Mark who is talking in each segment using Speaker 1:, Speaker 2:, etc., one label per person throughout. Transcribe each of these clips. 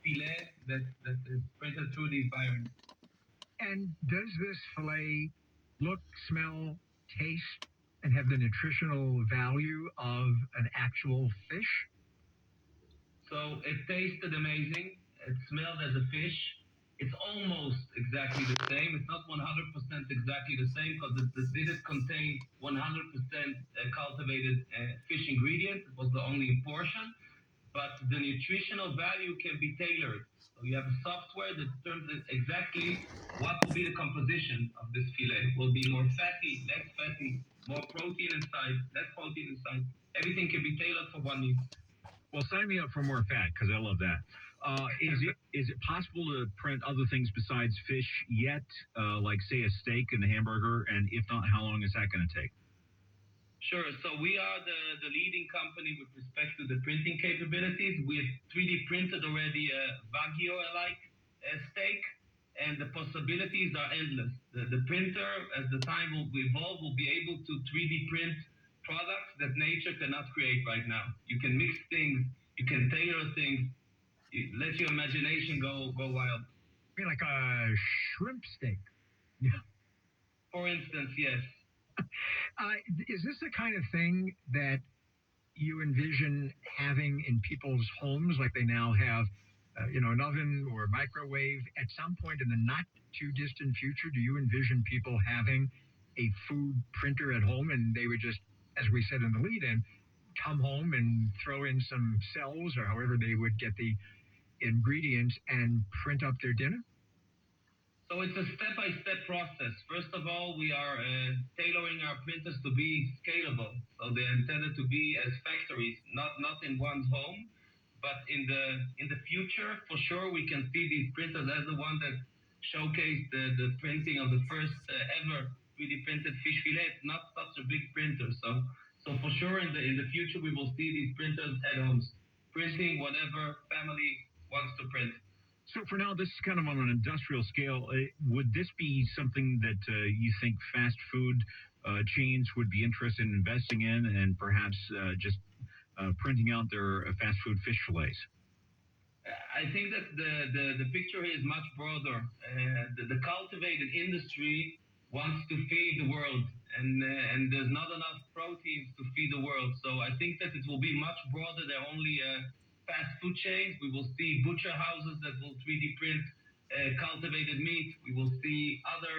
Speaker 1: filet that is printed through these irons.
Speaker 2: And does this fillet look, smell, taste, and have the nutritional value of an actual fish?
Speaker 1: So it tasted amazing. It smelled as a fish. It's almost exactly the same. It's not 100% exactly the same because it didn't contain 100% cultivated fish ingredients. It was the only portion. But the nutritional value can be tailored. So you have a software that determines exactly what will be the composition of this fillet. Will be more fatty, less fatty, more protein inside, less protein inside. Everything can be tailored for one need.
Speaker 3: Well, sign me up for more fat because I love that. Is it possible to print other things besides fish yet, like say a steak and a hamburger? And if not, how long is that going to take?
Speaker 1: Sure. So we are the leading company with respect to the printing capabilities. We have 3D printed already a WIKIJOE-like steak, and the possibilities are endless. The printer, as the time will evolve, will be able to 3D print products that nature cannot create right now. You can mix things, you can tailor things, let your imagination go wild.
Speaker 2: I mean, like a shrimp steak.
Speaker 1: For instance, yes.
Speaker 2: Is this the kind of thing that you envision having in people's homes, like they now have, an oven or a microwave? At some point in the not too distant future, do you envision people having a food printer at home, and they would just, as we said in the lead-in, come home and throw in some cells or however they would get the ingredients and print up their dinner?
Speaker 1: So it's a step-by-step process. First of all, we are tailoring our printers to be scalable. So they're intended to be as factories, not in one's home, but in the future, for sure, we can see these printers as the one that showcased the printing of the first ever 3D printed fish fillet. It's not such a big printer, so for sure, in the future, we will see these printers at homes, printing whatever family wants to print.
Speaker 3: So for now, this is kind of on an industrial scale. Would this be something that you think fast food chains would be interested in investing in, and perhaps just printing out their fast food fish fillets?
Speaker 1: I think that the picture here is much broader. The cultivated industry wants to feed the world, and there's not enough proteins to feed the world. So I think that it will be much broader than only fast food chains. We will see butcher houses that will 3D print cultivated meat. We will see other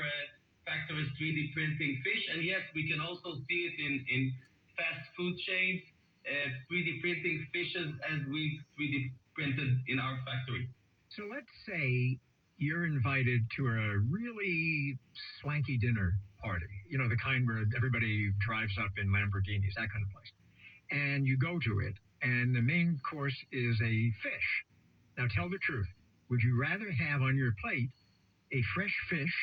Speaker 1: factories 3D printing fish. And yes, we can also see it in fast food chains, 3D printing fishes as we 3D printed in our factory.
Speaker 2: So let's say you're invited to a really swanky dinner party, the kind where everybody drives up in Lamborghinis, that kind of place. And you go to it, and the main course is a fish. Now, tell the truth. Would you rather have on your plate a fresh fish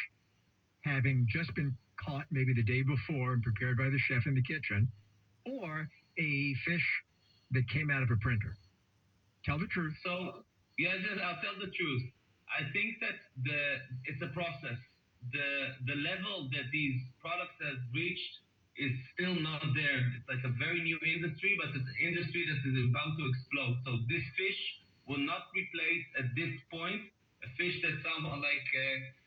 Speaker 2: having just been caught maybe the day before and prepared by the chef in the kitchen, or a fish that came out of a printer? Tell the truth.
Speaker 1: So, yes, I'll tell the truth. I think that it's a process. The level that these products have reached is still not there. It's like a very new industry, but it's an industry that is about to explode. So this fish will not replace at this point a fish that sounds like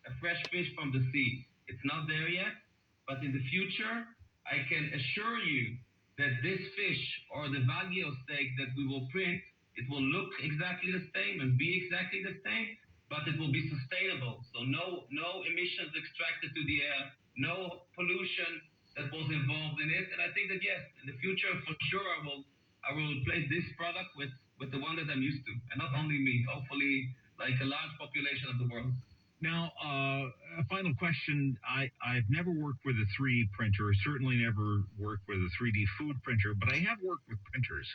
Speaker 1: a fresh fish from the sea. It's not there yet, but in the future, I can assure you that this fish or the Wagyu steak that we will print, it will look exactly the same and be exactly the same, but it will be sustainable. So no emissions extracted to the air, no pollution that was involved in it. And I think that yes, in the future for sure I will replace this product with the one that I'm used to, and not only me. Hopefully, like a large population of the world.
Speaker 3: Now, a final question. I've never worked with a 3D printer, certainly never worked with a 3D food printer, but I have worked with printers,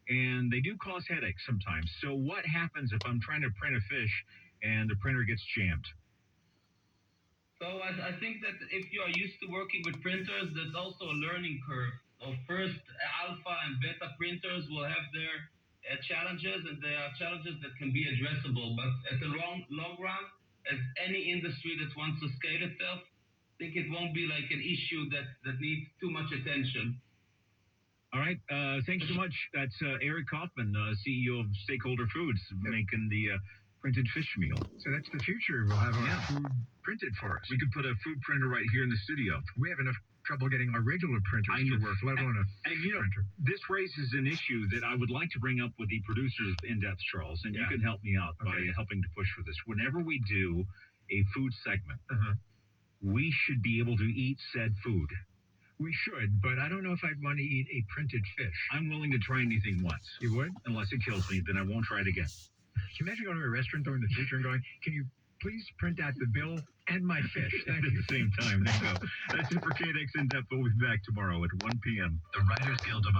Speaker 3: and they do cause headaches sometimes. So what happens if I'm trying to print a fish and the printer gets jammed?
Speaker 1: So I think that if you are used to working with printers, that's also a learning curve. So first, alpha and beta printers will have their challenges, and there are challenges that can be addressable. But at the long run, as any industry that wants to scale itself, I think it won't be like an issue that needs too much attention.
Speaker 3: All right. Thank you so much. That's Arik Kaufmann, CEO of Stakeholder Foods, making the printed fish meal.
Speaker 2: So that's the future. We'll have our food printed for us.
Speaker 3: We could put a food printer right here in the studio.
Speaker 2: We have enough trouble getting our regular printers to work, let alone a printer.
Speaker 3: This raises an issue that I would like to bring up with the producers of In-Depth, Charles, and you can help me out by helping to push for this. Whenever we do a food segment, we should be able to eat said food.
Speaker 2: We should, but I don't know if I'd want to eat a printed fish.
Speaker 3: I'm willing to try anything once.
Speaker 2: You would?
Speaker 3: Unless it kills me, then I won't try it again.
Speaker 2: Can you imagine going to a restaurant though in the future and going, can you please print out the bill and my fish?
Speaker 3: At the same time. There you go. That's it for KNX In-Depth. We'll be back tomorrow at 1 p.m.
Speaker 4: The Writers Guild of